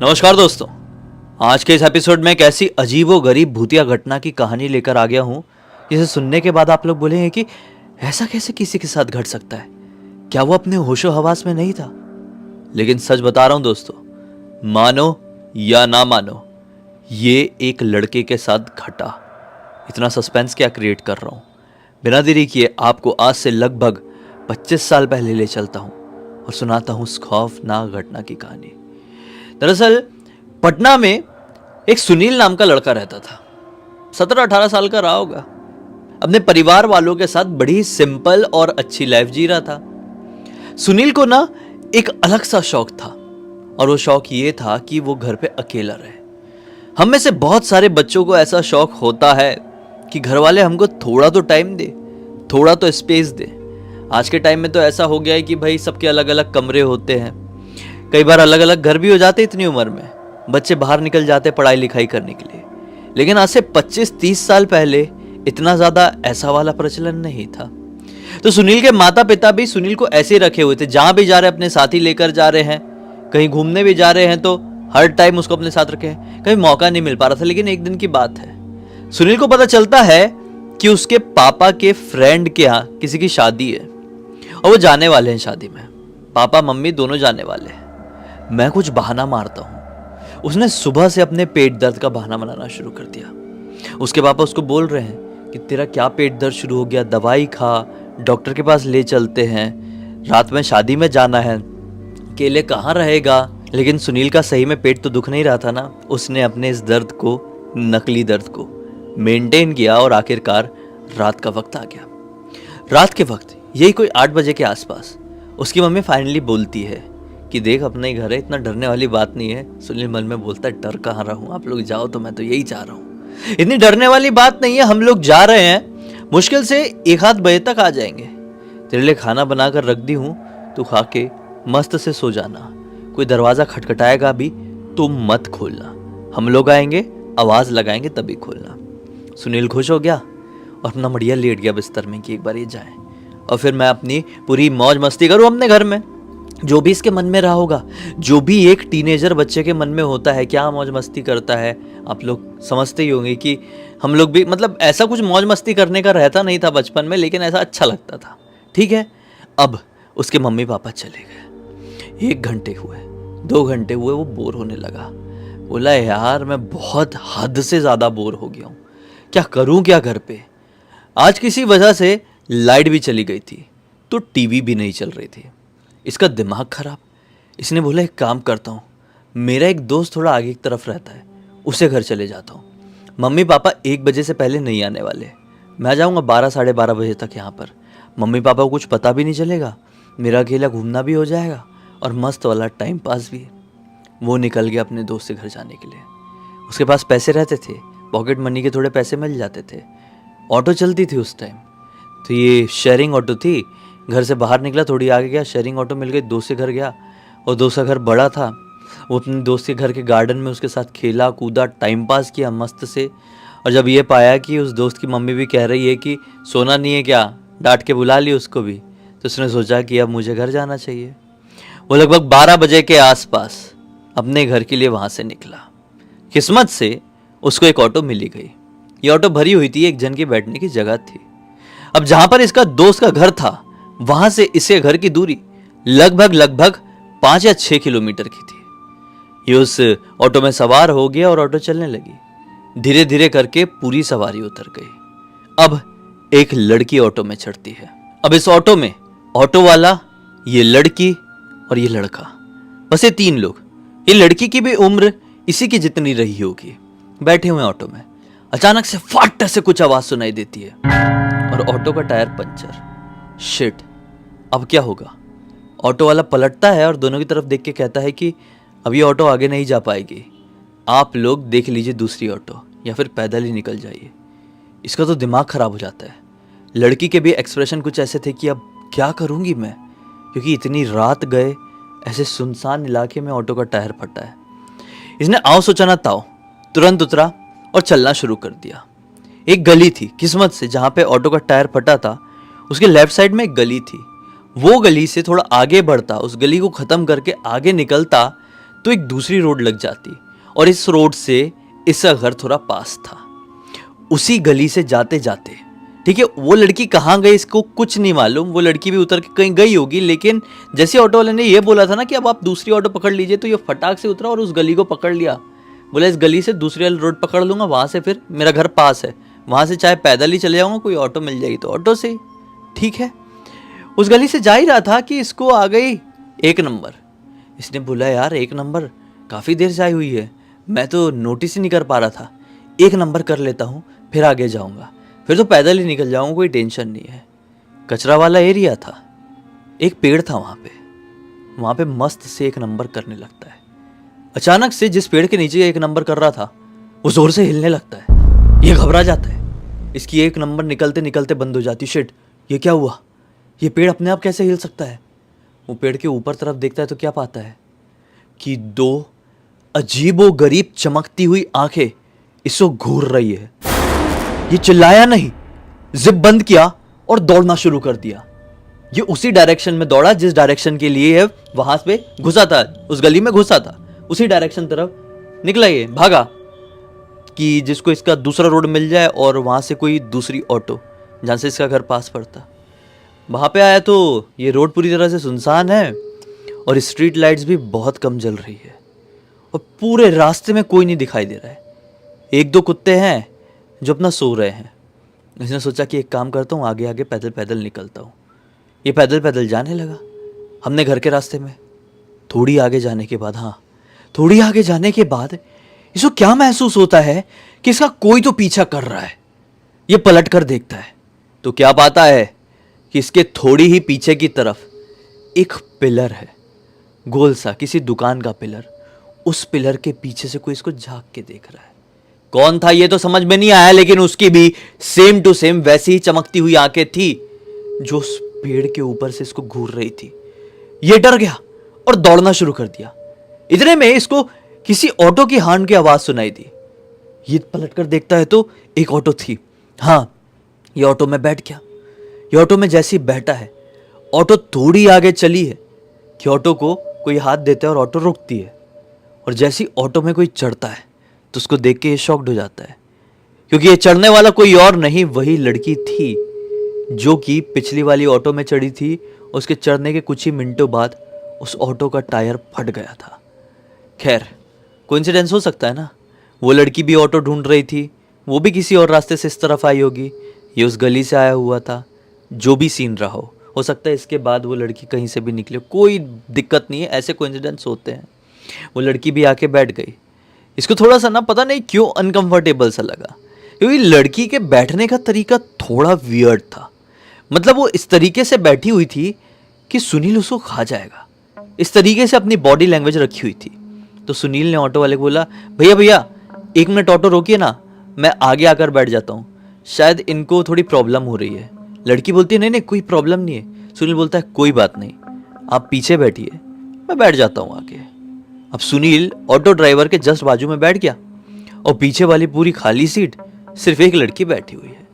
नमस्कार दोस्तों। आज के इस एपिसोड में एक ऐसी अजीबोगरीब भूतिया घटना की कहानी लेकर आ गया हूं जिसे सुनने के बाद आप लोग बोलेंगे कि ऐसा कैसे किसी के साथ घट सकता है, क्या वो अपने होशो हवास में नहीं था। लेकिन सच बता रहा हूं दोस्तों, मानो या ना मानो, ये एक लड़के के साथ घटा। इतना सस्पेंस क्या क्रिएट कर रहा हूं। बिना देरी किए आपको आज से लगभग 25 साल पहले ले चलता हूं और सुनाता हूं उस खौफनाक घटना की कहानी। दरअसल पटना में एक सुनील नाम का लड़का रहता था। 17-18 साल का रहा होगा। अपने परिवार वालों के साथ बड़ी सिंपल और अच्छी लाइफ जी रहा था। सुनील को ना एक अलग सा शौक था और वो शौक ये था कि वो घर पे अकेला रहे। हम में से बहुत सारे बच्चों को ऐसा शौक होता है कि घर वाले हमको थोड़ा तो टाइम दे, थोड़ा तो स्पेस दे। आज के टाइम में तो ऐसा हो गया है कि भाई सबके अलग अलग कमरे होते हैं, कई बार अलग अलग घर भी हो जाते। इतनी उम्र में बच्चे बाहर निकल जाते पढ़ाई लिखाई करने के लिए। लेकिन आज से 25-30 साल पहले इतना ज्यादा ऐसा वाला प्रचलन नहीं था। तो सुनील के माता पिता भी सुनील को ऐसे ही रखे हुए थे। जहां भी जा रहे अपने साथी लेकर जा रहे हैं, कहीं घूमने भी जा रहे हैं तो हर टाइम उसको अपने साथ रखे हैं। कहीं मौका नहीं मिल पा रहा था। लेकिन एक दिन की बात है, सुनील को पता चलता है कि उसके पापा के फ्रेंड के यहाँ किसी की शादी है और वो जाने वाले हैं शादी में। पापा मम्मी दोनों जाने वाले हैं। मैं कुछ बहाना मारता हूं। उसने सुबह से अपने पेट दर्द का बहाना बनाना शुरू कर दिया। उसके पापा उसको बोल रहे हैं कि तेरा क्या पेट दर्द शुरू हो गया, दवाई खा, डॉक्टर के पास ले चलते हैं, रात में शादी में जाना है, अकेले कहाँ रहेगा। लेकिन सुनील का सही में पेट तो दुख नहीं रहा था ना। उसने अपने इस दर्द को, नकली दर्द को मेंटेन किया और आखिरकार रात का वक्त आ गया। रात के वक्त यही कोई 8 बजे के आसपास उसकी मम्मी फाइनली बोलती है कि देख अपना ही घर है, इतना डरने वाली बात नहीं है। सुनील मन में बोलता है डर कहाँ रहा हूँ, आप लोग जाओ तो मैं तो यही चाह रहा हूँ। इतनी डरने वाली बात नहीं है, हम लोग जा रहे हैं, मुश्किल से 1-8 बजे तक आ जाएंगे। तेरे लिए खाना बनाकर रख दी हूँ, तू खा के मस्त से सो जाना। कोई दरवाजा खटखटाएगा भी तो मत खोलना, हम लोग आएंगे आवाज लगाएंगे तभी खोलना। सुनील खुश हो गया और अपना बढ़िया लेट गया बिस्तर में कि एक बार ये जाए और फिर मैं अपनी पूरी मौज मस्ती करूँ अपने घर में। जो भी इसके मन में रहा होगा, जो भी एक टीनेजर बच्चे के मन में होता है, क्या मौज मस्ती करता है, आप लोग समझते ही होंगे कि हम लोग भी, मतलब ऐसा कुछ मौज मस्ती करने का रहता नहीं था बचपन में, लेकिन ऐसा अच्छा लगता था। ठीक है, अब उसके मम्मी पापा चले गए। 1 घंटे हुए, 2 घंटे हुए, वो बोर होने लगा। बोला यार मैं बहुत हद से ज़्यादा बोर हो गया हूँ, क्या करूँ क्या घर पे। आज किसी वजह से लाइट भी चली गई थी तो टीवी भी नहीं चल रही थी। इसका दिमाग खराब। इसने बोला एक काम करता हूँ, मेरा एक दोस्त थोड़ा आगे की तरफ रहता है, उसे घर चले जाता हूँ। मम्मी पापा 1 बजे से पहले नहीं आने वाले, मैं आ जाऊँगा 12-12:30 बजे तक यहाँ पर। मम्मी पापा को कुछ पता भी नहीं चलेगा, मेरा अकेला घूमना भी हो जाएगा और मस्त वाला टाइम पास भी। वो निकल गया अपने दोस्त से घर जाने के लिए। उसके पास पैसे रहते थे, पॉकेट मनी के थोड़े पैसे मिल जाते थे। ऑटो चलती थी उस टाइम, तो ये शेयरिंग ऑटो थी। घर से बाहर निकला, थोड़ी आगे गया, शेयरिंग ऑटो मिल गई, दोस्त के घर गया। और दोस्त का घर बड़ा था। वो अपने दोस्त के घर के गार्डन में उसके साथ खेला कूदा, टाइम पास किया मस्त से। और जब ये पाया कि उस दोस्त की मम्मी भी कह रही है कि सोना नहीं है क्या, डांट के बुला ली उसको भी, तो उसने सोचा कि अब मुझे घर जाना चाहिए। वो लगभग 12 बजे के आसपास अपने घर के लिए वहाँ से निकला। किस्मत से उसको एक ऑटो मिली गई। ये ऑटो भरी हुई थी, एक जन के बैठने की जगह थी। अब जहाँ पर इसका दोस्त का घर था, वहां से इसके घर की दूरी लगभग 5 या 6 किलोमीटर की थी। ये उस ऑटो में सवार हो गया और ऑटो चलने लगी। धीरे धीरे करके पूरी सवारी उतर गई। अब एक लड़की ऑटो में चढ़ती है। अब इस ऑटो में ऑटो वाला, ये लड़की और ये लड़का, बस ये 3 लोग। ये लड़की की भी उम्र इसी की जितनी रही होगी। बैठे हुए ऑटो में अचानक से फट से कुछ आवाज सुनाई देती है और ऑटो का टायर पंचर। शिट, अब क्या होगा। ऑटो वाला पलटता है और दोनों की तरफ देख के कहता है कि अब ये ऑटो आगे नहीं जा पाएगी, आप लोग देख लीजिए दूसरी ऑटो या फिर पैदल ही निकल जाइए। इसका तो दिमाग खराब हो जाता है। लड़की के भी एक्सप्रेशन कुछ ऐसे थे कि अब क्या करूंगी मैं, क्योंकि इतनी रात गए, ऐसे सुनसान इलाके में ऑटो का टायर फटा है। इसने आओ सोचा ना ताओ, तुरंत उतरा और चलना शुरू कर दिया। एक गली थी किस्मत से, जहां पे ऑटो का टायर फटा था उसके लेफ्ट साइड में एक गली थी। वो गली से थोड़ा आगे बढ़ता, उस गली को खत्म करके आगे निकलता तो एक दूसरी रोड लग जाती और इस रोड से इसका घर थोड़ा पास था। उसी गली से जाते जाते, ठीक है, वो लड़की कहाँ गई इसको कुछ नहीं मालूम, वो लड़की भी उतर के कहीं गई होगी, लेकिन जैसे ऑटो वाले ने ये बोला था ना कि अब आप दूसरी ऑटो पकड़ लीजिए, तो ये फटाक से उतरा और उस गली को पकड़ लिया। बोला इस गली से दूसरी वाली रोड पकड़ लूंगा, वहाँ से फिर मेरा घर पास है, वहाँ से चाहे पैदल ही चले जाऊँगा, कोई ऑटो मिल जाएगी तो ऑटो से, ठीक है। उस गली से जा ही रहा था कि इसको आ गई 1 नंबर। इसने बोला यार 1 नंबर काफ़ी देर से आई हुई है, मैं तो नोटिस ही नहीं कर पा रहा था, 1 नंबर कर लेता हूँ फिर आगे जाऊँगा, फिर तो पैदल ही निकल जाऊँगा, कोई टेंशन नहीं है। कचरा वाला एरिया था, एक पेड़ था वहाँ पे मस्त से 1 नंबर करने लगता है। अचानक से जिस पेड़ के नीचे 1 नंबर कर रहा था वो जोर से हिलने लगता है। ये घबरा जाता है, इसकी 1 नंबर निकलते निकलते बंद हो जाती। शिट, ये क्या हुआ, ये पेड़ अपने आप कैसे हिल सकता है। वो पेड़ के ऊपर तरफ देखता है तो क्या पाता है कि 2 अजीबो गरीब चमकती हुई आंखें इसको घूर रही है। ये चिल्लाया नहीं, जिप बंद किया और दौड़ना शुरू कर दिया। ये उसी डायरेक्शन में दौड़ा जिस डायरेक्शन के लिए है वहां पे घुसा था, उस गली में घुसा था, उसी डायरेक्शन तरफ निकला। ये भागा कि जिसको इसका दूसरा रोड मिल जाए और वहां से कोई दूसरी ऑटो जहां से इसका घर पास पड़ता। वहां पे आया तो ये रोड पूरी तरह से सुनसान है और स्ट्रीट लाइट्स भी बहुत कम जल रही है और पूरे रास्ते में कोई नहीं दिखाई दे रहा है। 1-2 कुत्ते हैं जो अपना सो रहे हैं। इसने सोचा कि एक काम करता हूँ, आगे आगे पैदल पैदल निकलता हूँ। ये पैदल पैदल जाने लगा हमने घर के रास्ते में। थोड़ी आगे जाने के बाद, हाँ थोड़ी आगे जाने के बाद इसको क्या महसूस होता है कि इसका कोई तो पीछा कर रहा है। ये पलट कर देखता है तो क्या पाता है कि इसके थोड़ी ही पीछे की तरफ एक पिलर है, गोल सा, किसी दुकान का पिलर। उस पिलर के पीछे से कोई इसको झांक के देख रहा है। कौन था ये तो समझ में नहीं आया, लेकिन उसकी भी सेम टू सेम वैसी ही चमकती हुई आंखें थी जो उस पेड़ के ऊपर से इसको घूर रही थी। ये डर गया और दौड़ना शुरू कर दिया। इतने में इसको किसी ऑटो की हॉर्न की आवाज सुनाई दी। ये पलट कर देखता है तो एक ऑटो थी। हाँ, ये ऑटो में बैठ गया। ये ऑटो में जैसे ही बैठा है, ऑटो थोड़ी आगे चली है कि ऑटो को कोई हाथ देता है और ऑटो रुकती है। और जैसे ही ऑटो में कोई चढ़ता है तो उसको देख के ये शॉक्ड हो जाता है, क्योंकि ये चढ़ने वाला कोई और नहीं, वही लड़की थी जो कि पिछली वाली ऑटो में चढ़ी थी। उसके चढ़ने के कुछ ही मिनटों बाद उस ऑटो का टायर फट गया था। खैर, कोइंसिडेंस हो सकता है ना, वो लड़की भी ऑटो ढूंढ रही थी, वो भी किसी और रास्ते से इस तरफ आई होगी, ये उस गली से आया हुआ था। जो भी सीन रहा हो सकता है इसके बाद वो लड़की कहीं से भी निकले, कोई दिक्कत नहीं है, ऐसे कोइंसिडेंस होते हैं। वो लड़की भी आके बैठ गई। इसको थोड़ा सा ना पता नहीं क्यों अनकंफर्टेबल सा लगा, क्योंकि लड़की के बैठने का तरीका थोड़ा वियर्ड था। मतलब वो इस तरीके से बैठी हुई थी कि सुनील उसको खा जाएगा, इस तरीके से अपनी बॉडी लैंग्वेज रखी हुई थी। तो सुनील ने ऑटो वाले को बोला, भैया भैया 1 मिनट ऑटो रोकिए ना, मैं आगे आकर बैठ जाता हूँ, शायद इनको थोड़ी प्रॉब्लम हो रही है। लड़की बोलती है नहीं नहीं कोई प्रॉब्लम नहीं है। सुनील बोलता है कोई बात नहीं, आप पीछे बैठिए, मैं बैठ जाता हूँ आगे। अब सुनील ऑटो ड्राइवर के जस्ट बाजू में बैठ गया और पीछे वाली पूरी खाली सीट सिर्फ एक लड़की बैठी हुई है।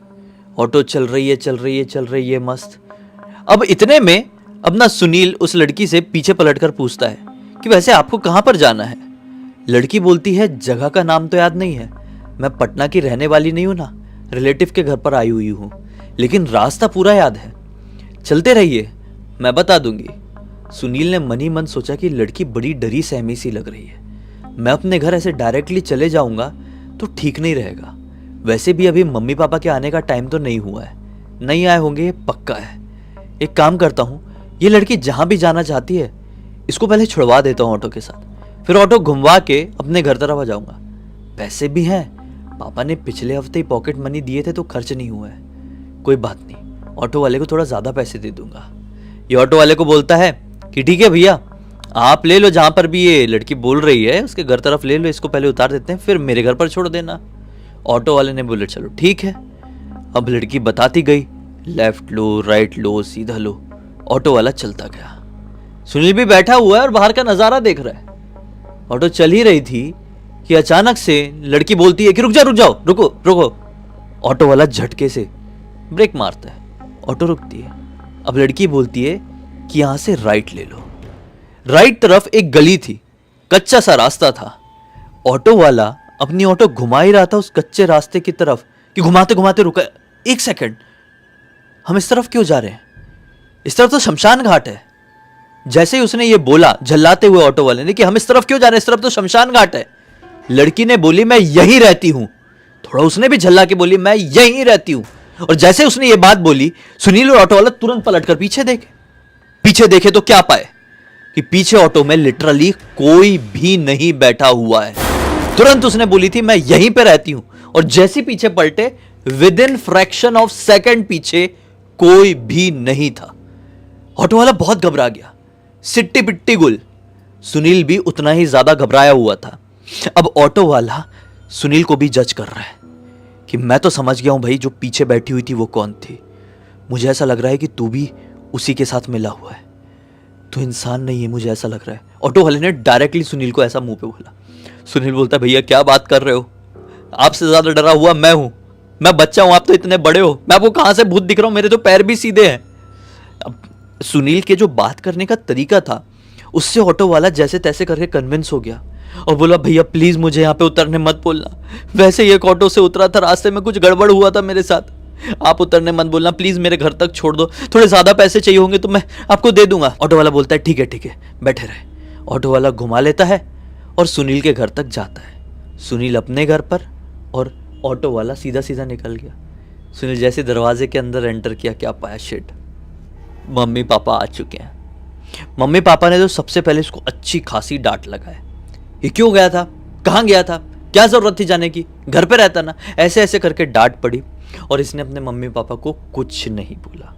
ऑटो चल रही है मस्त। अब इतने में अपना सुनील उस लड़की से पीछे पलटकर पूछता है कि वैसे आपको कहाँ पर जाना है। लड़की बोलती है जगह का नाम तो याद नहीं है, मैं पटना की रहने वाली नहीं हूँ ना, रिलेटिव के घर पर आई हुई हूँ, लेकिन रास्ता पूरा याद है, चलते रहिए मैं बता दूंगी। सुनील ने मन ही मन सोचा कि लड़की बड़ी डरी सहमी सी लग रही है, मैं अपने घर ऐसे डायरेक्टली चले जाऊंगा तो ठीक नहीं रहेगा। वैसे भी अभी मम्मी पापा के आने का टाइम तो नहीं हुआ है, नहीं आए होंगे ये पक्का है। एक काम करता हूँ, ये लड़की जहाँ भी जाना चाहती है इसको पहले छुड़वा देता हूँ ऑटो के साथ, फिर ऑटो घुमवा के अपने घर तरफ आ जाऊंगा। पैसे भी हैं, पापा ने पिछले हफ्ते ही पॉकेट मनी दिए थे तो खर्च नहीं हुआ है, कोई बात नहीं, ऑटो वाले को थोड़ा ज़्यादा पैसे दे दूंगा। ये ऑटो वाले को बोलता है कि ठीक है भैया, आप ले लो जहाँ पर भी ये लड़की बोल रही है उसके घर तरफ ले लो, इसको पहले उतार देते हैं फिर मेरे घर पर छोड़ देना। ऑटो वाले ने बोले चलो ठीक है। अब लड़की बताती गई, लेफ्ट लो, राइट लो, सीधा लो। ऑटो वाला चलता गया। सुनील भी बैठा हुआ है और बाहर का नज़ारा देख रहा है। ऑटो चल ही रही थी कि अचानक से लड़की बोलती है कि रुक जाओ, रुको रुको। ऑटो वाला झटके से ब्रेक मारता है, ऑटो रुकती है। अब लड़की बोलती है कि यहाँ से राइट ले लो। राइट तरफ एक गली थी कच्चा सा रास्ता था। ऑटो वाला अपनी ऑटो घुमा ही रहा था उस कच्चे रास्ते की तरफ कि घुमाते घुमाते रुका। एक सेकंड, हम इस तरफ क्यों जा रहे हैं? इस तरफ तो शमशान घाट है। जैसे ही उसने ये बोला झल्लाते हुए ऑटो वाले ने कि हम इस तरफ क्यों जा रहे हैं, इस तरफ तो शमशान घाट है, लड़की ने बोली मैं यहीं रहती हूं। थोड़ा उसने भी झल्ला के बोली मैं यहीं रहती हूं। और जैसे उसने ये बात बोली, सुनील और ऑटो वाला तुरंत पलटकर पीछे देखे तो क्या पाए कि पीछे ऑटो में लिटरली कोई भी नहीं बैठा हुआ है। तुरंत उसने बोली थी मैं यहीं पे रहती हूं, और जैसे पीछे पलटे with in fraction of second पीछे कोई भी नहीं था। ऑटो वाला बहुत घबरा गया, सिट्टी पिट्टी गुल। सुनील भी उतना ही ज्यादा घबराया हुआ था। अब ऑटो वाला सुनील को भी जज कर रहा है कि मैं तो समझ गया हूं भाई, जो पीछे बैठी हुई थी वो कौन थी। मुझे ऐसा लग रहा है कि तू भी उसी के साथ मिला हुआ है, तू इंसान नहीं है, मुझे ऐसा लग रहा है। ऑटो वाले ने डायरेक्टली सुनील को ऐसा मुंह पे बोला। सुनील बोलता भैया क्या बात कर रहे हो, आपसे ज्यादा डरा हुआ मैं हूं, मैं बच्चा हूं, आप तो इतने बड़े हो, मैं आपको कहां से भूत दिख रहा हूं, मेरे तो पैर भी सीधे हैं। अब सुनील के जो बात करने का तरीका था उससे ऑटो वाला जैसे तैसे करके कन्विंस हो गया और बोला भैया प्लीज मुझे यहाँ पे उतरने मत बोलना, वैसे ही एक ऑटो से उतरा था, रास्ते में कुछ गड़बड़ हुआ था मेरे साथ, आप उतरने मत बोलना, प्लीज मेरे घर तक छोड़ दो, थोड़े ज्यादा पैसे चाहिए होंगे तो मैं आपको दे दूंगा। ऑटो वाला बोलता है ठीक है बैठे रहे। ऑटो वाला घुमा लेता है और सुनील के घर तक जाता है। सुनील अपने घर पर और ऑटो वाला सीधा सीधा निकल गया। सुनील जैसे दरवाजे के अंदर एंटर किया, क्या पाया, शिट, मम्मी पापा आ चुके हैं। मम्मी पापा ने तो सबसे पहले इसको अच्छी खासी डांट लगाया। ये क्यों गया था, कहाँ गया था, क्या जरूरत थी जाने की, घर पे रहता ना, ऐसे ऐसे करके डांट पड़ी। और इसने अपने मम्मी पापा को कुछ नहीं बोला।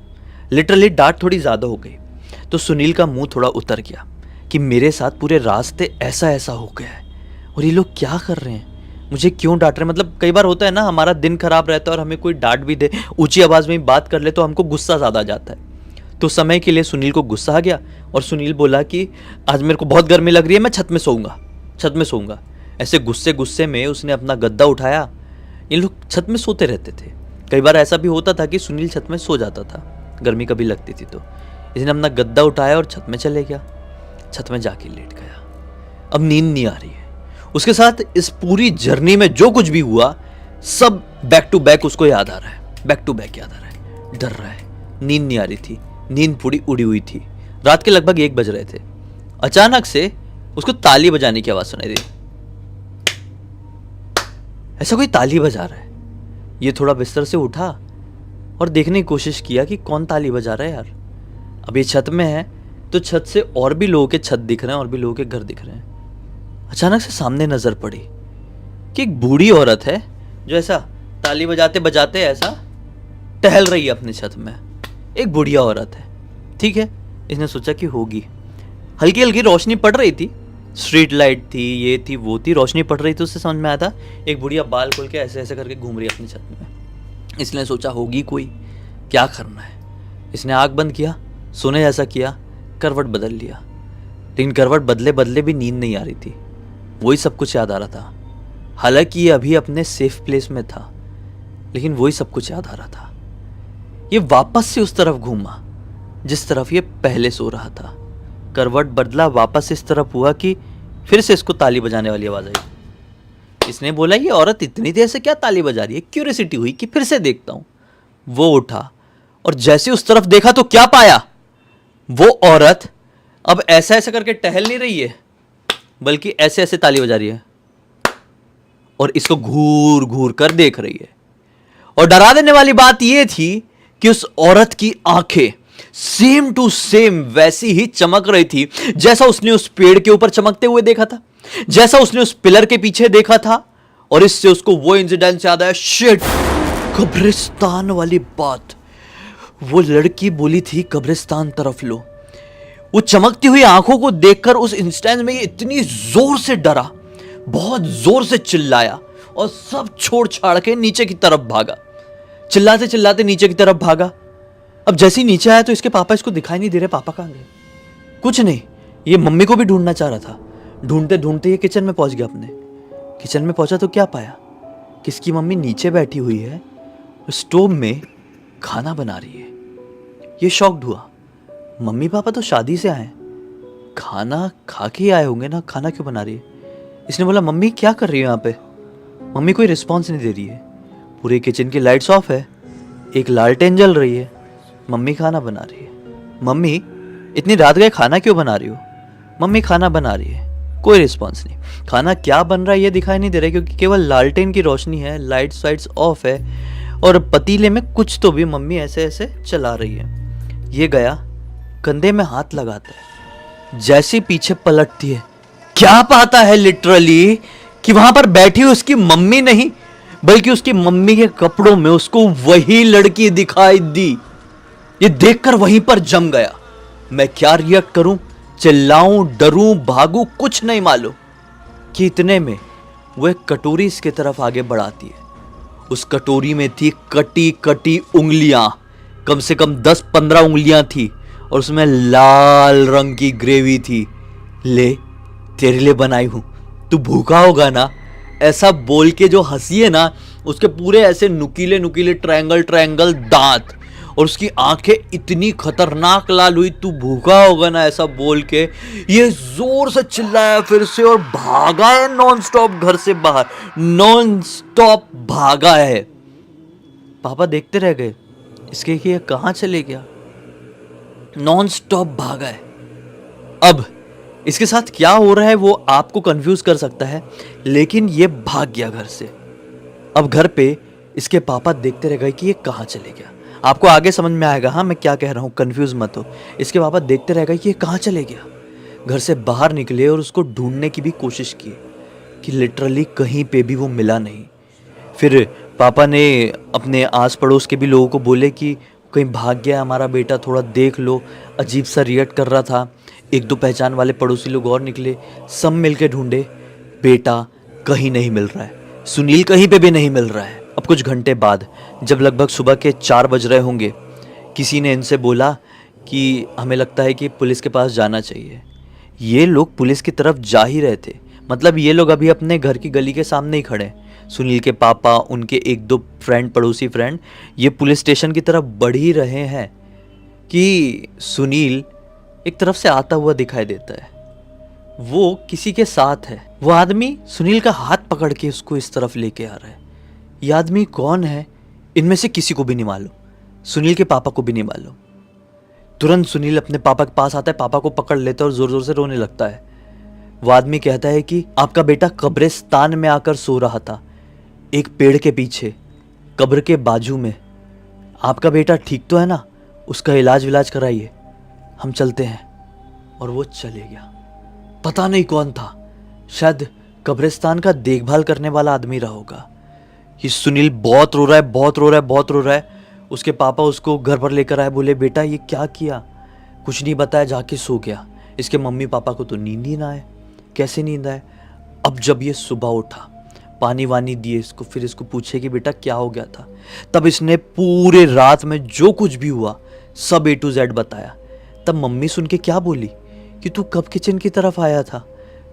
लिटरली डांट थोड़ी ज्यादा हो गई तो सुनील का मुंह थोड़ा उतर गया कि मेरे साथ पूरे रास्ते ऐसा ऐसा हो गया है और ये लोग क्या कर रहे हैं, मुझे क्यों डांट रहे हैं। मतलब कई बार होता है ना, हमारा दिन खराब रहता है और हमें कोई डांट भी दे, ऊंची आवाज में बात कर ले तो हमको गुस्सा ज्यादा आ जाता है। तो समय के लिए सुनील को गुस्सा आ गया और सुनील बोला कि आज मेरे को बहुत गर्मी लग रही है, मैं छत में सोऊंगा। ऐसे गुस्से गुस्से में उसने अपना गद्दा उठाया। ये लोग छत में सोते रहते थे। कई बार ऐसा भी होता था कि सुनील छत में सो जाता था, गर्मी कभी लगती थी तो इसने अपना गद्दा उठाया और छत में चले गया। छत में जाके लेट गया। अब नींद नहीं आ रही है उसके साथ। इस पूरी जर्नी में जो कुछ भी हुआ सब बैक टू बैक उसको याद आ रहा है, बैक टू बैक याद आ रहा है। डर रहा है, नींद नहीं आ रही थी, नींद पूरी उड़ी हुई थी। रात के लगभग 1 बज रहे थे। अचानक से उसको ताली बजाने की आवाज सुनाई दी। ऐसा कोई ताली बजा रहा है। ये थोड़ा बिस्तर से उठा और देखने की कोशिश किया कि कौन ताली बजा रहा है यार। अब ये छत में है तो छत से और भी लोगों के छत दिख रहे हैं और भी लोगों के घर दिख रहे हैं। अचानक से सामने नजर पड़ी कि एक बूढ़ी औरत है जो ऐसा ताली बजाते बजाते ऐसा टहल रही है अपनी छत में। एक बुढ़िया औरत है, ठीक है। इसने सोचा कि होगी, हल्की हल्की रोशनी पड़ रही थी, स्ट्रीट लाइट थी, ये थी वो थी, रोशनी पड़ रही थी। उससे समझ में आया था एक बुढ़िया बाल खोल के ऐसे ऐसे करके घूम रही है अपनी छत में। इसने सोचा होगी कोई, क्या करना है। इसने आँख बंद किया, सोने जैसा किया, करवट बदल लिया। लेकिन करवट बदले बदले भी नींद नहीं आ रही थी, वही सब कुछ याद आ रहा था। हालांकि ये अभी अपने सेफ प्लेस में था लेकिन वही सब कुछ याद आ रहा था। ये वापस से उस तरफ घूमा जिस तरफ ये पहले सो रहा था। करवट बदला, वापस इस तरफ हुआ कि फिर से इसको ताली बजाने वाली आवाज आई। इसने बोला ये औरत इतनी देर से क्या ताली बजा रही है। क्यूरियोसिटी हुई कि फिर से देखता हूं। वो उठा और जैसे उस तरफ देखा तो क्या पाया, वो औरत अब ऐसा ऐसा करके टहल नहीं रही है बल्कि ऐसे ऐसे ताली बजा रही है और इसको घूर घूर कर देख रही है। और डरा देने वाली बात यह थी कि उस औरत की आंखें सेम टू सेम वैसी ही चमक रही थी जैसा उसने उस पेड़ के ऊपर चमकते हुए देखा था, जैसा उसने उस पिलर के पीछे देखा था। और इससे उसको वो इंसिडेंट याद आया, शिट, कब्रिस्तान वाली बात। वो लड़की बोली थी कब्रिस्तान तरफ लो। वो चमकती हुई आंखों को देखकर उस इंस्टेंट में ये इतनी जोर से डरा, बहुत जोर से चिल्लाया और सब छोड़ छाड़ के नीचे की तरफ भागा। चिल्लाते चिल्लाते नीचे की तरफ भागा। अब जैसे ही नीचे आया तो इसके पापा इसको दिखाई नहीं दे रहे। पापा कहाँ गए? कुछ नहीं, ये मम्मी को भी ढूंढना चाह रहा था। ढूंढते ढूंढते ये किचन में पहुंच गया। अपने किचन में पहुंचा तो क्या पाया कि इसकी मम्मी नीचे बैठी हुई है, स्टोव में खाना बना रही है। ये शॉक्ड हुआ। मम्मी पापा तो शादी से आए, खाना खा के ही आए होंगे ना, खाना क्यों बना रही है? इसने बोला मम्मी क्या कर रही हो यहाँ पे? मम्मी कोई रिस्पॉन्स नहीं दे रही है। पूरे किचन की लाइट्स ऑफ है, एक लालटेन जल रही है, मम्मी खाना बना रही है। मम्मी इतनी रात गए खाना क्यों बना रही हो? मम्मी खाना बना रही है, कोई रिस्पॉन्स नहीं। खाना क्या बन रहा है ये दिखाई नहीं दे रहा है, क्योंकि केवल लालटेन की रोशनी है, लाइट्स वाइट्स ऑफ है, और पतीले में कुछ तो भी मम्मी ऐसे ऐसे चला रही है। ये गया कंधे में हाथ लगाता है, जैसे पीछे पलटती है, क्या पाता है लिटरली कि वहां पर बैठी उसकी मम्मी नहीं, बल्कि उसकी मम्मी के कपड़ों में उसको वही लड़की दिखाई दी। ये देखकर वहीं पर जम गया। मैं क्या रिएक्ट करूं, चिल्लाऊं, डरूं, भागूं, कुछ नहीं मालूम कि इतने में वो एक कटोरी इसके तरफ आगे बढ़ाती है। उस कटोरी में थी कटी कटी उंगलियां, कम से कम 10-15 उंगलियां थी, और उसमें लाल रंग की ग्रेवी थी। ले तेरे लिए बनाई हूं, तू भूखा होगा ना? ऐसा बोल के जो हंसी है ना, उसके पूरे ऐसे नुकीले नुकीले ट्रायंगल ट्रायंगल दांत, और उसकी आंखें इतनी खतरनाक लाल हुई, तू भूखा होगा ना, ऐसा बोल के ये जोर से चिल्लाया फिर से और भागा है नॉन स्टॉप घर से बाहर, नॉन स्टॉप भागा है। पापा देखते रह गए इसके कि ये कहां चले गया, नॉन स्टॉप भागा है। अब इसके साथ क्या हो रहा है वो आपको कंफ्यूज कर सकता है, लेकिन ये भाग गया घर से। अब घर पे इसके पापा देखते रह गए कि ये कहां चले गया। आपको आगे समझ में आएगा हाँ मैं क्या कह रहा हूं, कंफ्यूज मत हो। इसके पापा देखते रह गए कि ये कहां चले गया। घर से बाहर निकले और उसको ढूंढने की भी कोशिश की कि लिटरली कहीं पे भी वो मिला नहीं। फिर पापा ने अपने आस पड़ोस के भी लोगों को बोले कि कहीं भाग गया हमारा बेटा, थोड़ा देख लो। अजीब सा रिएक्ट कर रहा था। 1-2 पहचान वाले पड़ोसी लोग और निकले, सब मिलके ढूंढे, बेटा कहीं नहीं मिल रहा है, सुनील कहीं पे भी नहीं मिल रहा है। अब कुछ घंटे बाद जब लगभग सुबह के 4 बज रहे होंगे, किसी ने इनसे बोला कि हमें लगता है कि पुलिस के पास जाना चाहिए। ये लोग पुलिस की तरफ जा ही रहे थे, मतलब ये लोग अभी अपने घर की गली के सामने ही खड़े हैं। सुनील के पापा, उनके 1-2 फ्रेंड, पड़ोसी फ्रेंड, ये पुलिस स्टेशन की तरफ बढ़ ही रहे हैं कि सुनील एक तरफ से आता हुआ दिखाई देता है। वो किसी के साथ है। वो आदमी सुनील का हाथ पकड़ के उसको इस तरफ लेके आ रहा है। ये आदमी कौन है इनमें से किसी को भी नहीं मालूम, सुनील के पापा को भी नहीं मालूम। तुरंत सुनील अपने पापा के पास आता है, पापा को पकड़ लेता है और जोर जोर से रोने लगता है। वो आदमी कहता है कि आपका बेटा कब्रिस्तान में आकर सो रहा था, एक पेड़ के पीछे, कब्र के बाजू में। आपका बेटा ठीक तो है ना? उसका इलाज विलाज कराइए, हम चलते हैं। और वो चले गया। पता नहीं कौन था, शायद कब्रिस्तान का देखभाल करने वाला आदमी रहा होगा। ये सुनील बहुत रो रहा है, बहुत रो रहा है, बहुत रो रहा है। उसके पापा उसको घर पर लेकर आए, बोले बेटा ये क्या किया? कुछ नहीं बताया, जाके सो गया। इसके मम्मी पापा को तो नींद ही ना आए। कैसे नींद आए? अब जब ये सुबह उठा, पानी वानी दिए इसको, फिर इसको पूछे कि बेटा क्या हो गया था, तब इसने पूरे रात में जो कुछ भी हुआ सब A to Z बताया। तब मम्मी सुन के क्या बोली कि तू कब किचन की तरफ आया था?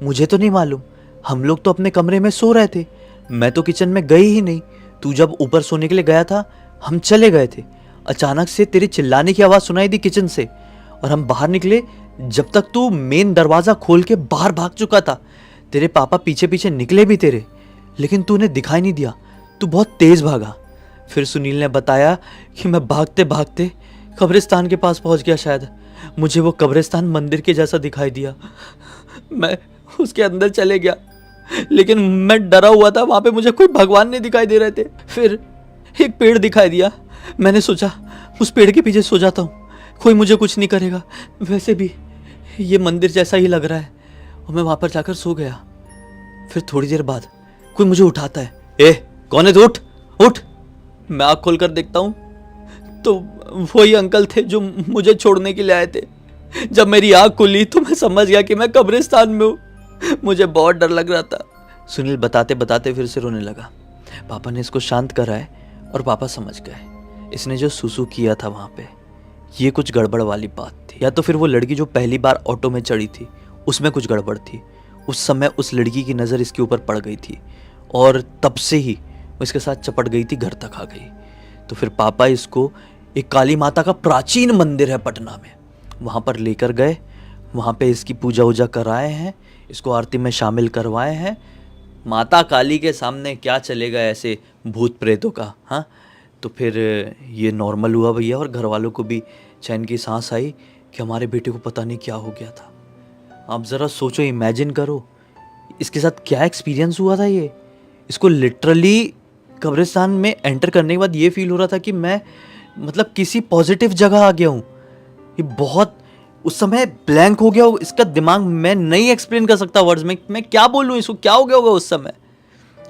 मुझे तो नहीं मालूम, हम लोग तो अपने कमरे में सो रहे थे, मैं तो किचन में गई ही नहीं। तू जब ऊपर सोने के लिए गया था हम चले गए थे। अचानक से तेरी चिल्लाने की आवाज़ सुनाई दी किचन से, और हम बाहर निकले, जब तक तू मेन दरवाज़ा खोल के बाहर भाग चुका था। तेरे पापा पीछे पीछे निकले भी तेरे, लेकिन तूने दिखाई नहीं दिया, तू बहुत तेज़ भागा। फिर सुनील ने बताया कि मैं भागते भागते कब्रिस्तान के पास पहुंच गया। शायद मुझे वो कब्रिस्तान मंदिर के जैसा दिखाई दिया, मैं उसके अंदर चले गया, लेकिन मैं डरा हुआ था, वहाँ पे मुझे कोई भगवान नहीं दिखाई दे रहे थे। फिर एक पेड़ दिखाई दिया, मैंने सोचा उस पेड़ के पीछे सो जाता हूँ, कोई मुझे कुछ नहीं करेगा, वैसे भी ये मंदिर जैसा ही लग रहा है, और मैं वहाँ पर जाकर सो गया। फिर थोड़ी देर बाद कोई मुझे उठाता है, ए कौन है तू, उठ उठ। मैं आँख खोल कर देखता हूँ तो वही अंकल थे जो मुझे छोड़ने के लिए आए थे। जब मेरी आँख खुली तो मैं समझ गया कि मैं कब्रिस्तान में हूँ। मुझे बहुत डर लग रहा था। सुनील बताते बताते फिर से रोने लगा। पापा ने इसको शांत कराए और पापा समझ गए इसने जो सुसु किया था वहाँ पे, ये कुछ गड़बड़ वाली बात थी। या तो फिर वो लड़की जो पहली बार ऑटो में चढ़ी थी उसमें कुछ गड़बड़ थी। उस समय उस लड़की की नज़र इसके ऊपर पड़ गई थी और तब से ही वो इसके साथ चपट गई थी, घर तक आ गई। तो फिर पापा इसको एक काली माता का प्राचीन मंदिर है पटना में, वहाँ पर लेकर गए। वहाँ पे इसकी पूजा वूजा कराए हैं, इसको आरती में शामिल करवाए हैं। माता काली के सामने क्या चलेगा ऐसे भूत प्रेतों का, हाँ। तो फिर ये नॉर्मल हुआ भैया, और घर वालों को भी चैन की सांस आई कि हमारे बेटे को पता नहीं क्या हो गया था। आप ज़रा सोचो, इमेजिन करो इसके साथ क्या एक्सपीरियंस हुआ था। ये इसको लिटरली कब्रिस्तान में एंटर करने के बाद ये फील हो रहा था कि मैं मतलब किसी पॉजिटिव जगह आ गया हूँ। ये बहुत उस समय ब्लैंक हो गया, इसका दिमाग मैं नहीं एक्सप्लेन कर सकता वर्ड्स में, मैं क्या बोलूँ इसको, क्या हो गया होगा उस समय।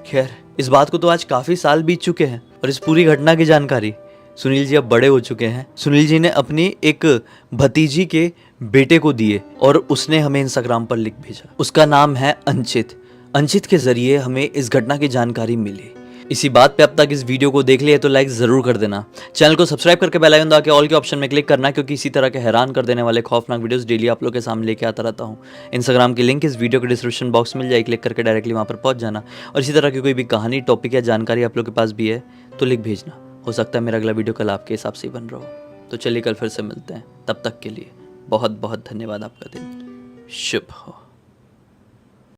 खैर, इस बात को तो आज काफ़ी साल बीत चुके हैं, और इस पूरी घटना की जानकारी सुनील जी अब बड़े हो चुके हैं। सुनील जी ने अपनी एक भतीजी के बेटे को दिए, और उसने हमें इंस्टाग्राम पर लिख भेजा। उसका नाम है अंचित। अंचित के जरिए हमें इस घटना की जानकारी मिली। इसी बात पे अब तक इस वीडियो को देख लिया तो लाइक जरूर कर देना। चैनल को सब्सक्राइब करके बेल आइकन दबा के ऑल के ऑप्शन में क्लिक करना, क्योंकि इसी तरह के हैरान कर देने वाले खौफनाक वीडियोस डेली आप लोग के सामने लेके आता रहता हूँ। इंस्टाग्राम की लिंक इस वीडियो के डिस्क्रिप्शन बॉक्स में मिल जाएगी, क्लिक करके डायरेक्टली वहाँ पर पहुँच जाना। और इसी तरह की कोई भी कहानी, टॉपिक या जानकारी आप लोग के पास भी है तो लिख भेजना। हो सकता है मेरा अगला वीडियो कल आपके हिसाब से ही बन रहा हो। तो चलिए कल फिर से मिलते हैं, तब तक के लिए बहुत बहुत धन्यवाद। आपका दिन शुभ हो।